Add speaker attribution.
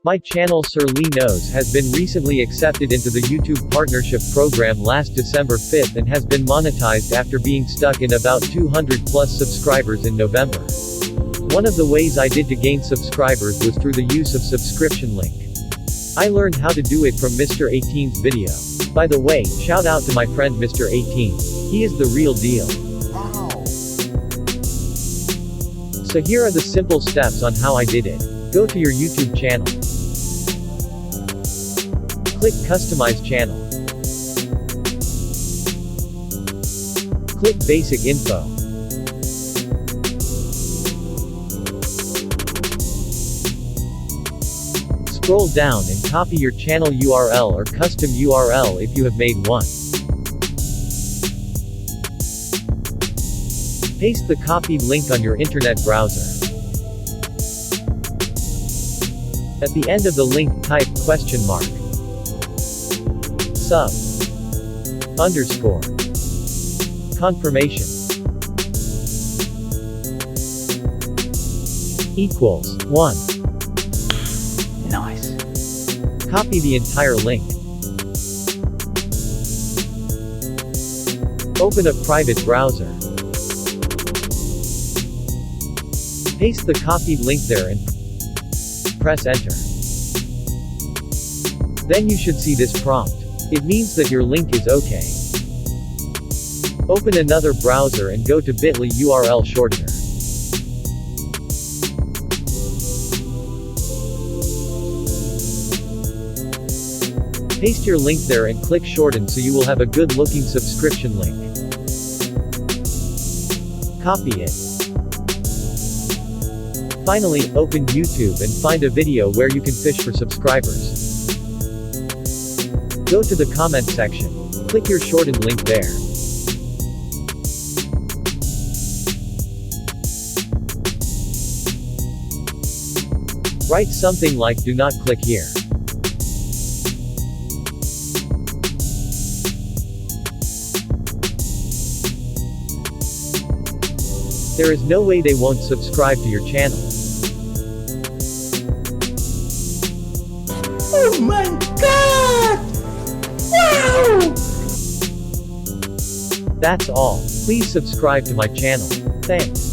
Speaker 1: My channel Sir Lee Knows has been recently accepted into the YouTube Partnership Program last December 5th and has been monetized after being stuck in about 200 plus subscribers in November. One of the ways I did to gain subscribers was through the use of subscription link. I learned how to do it from Mr. 18's video. By the way, shout out to my friend Mr. 18. He is the real deal. So here are the simple steps on how I did it. Go to your YouTube channel. Click Customize Channel. Click Basic Info. Scroll down and copy your channel URL or custom URL if you have made one. Paste the copied link on your internet browser. At the end of the link, type question mark sub underscore confirmation equals 1.
Speaker 2: Nice.
Speaker 1: Copy the entire link. Open a private browser. Paste the copied link there and press enter. Then you should see this prompt. It means that your link is okay. Open another browser and go to bit.ly URL shortener. Paste your link there and click shorten so you will have a good looking subscription link. Copy it. Finally, open YouTube and find a video where you can fish for subscribers. Go to the comment section. Click your shortened link there. Write something like "do not click here." There is no way they won't subscribe to your channel.
Speaker 2: Oh my god! Wow!
Speaker 1: That's all. Please subscribe to my channel. Thanks.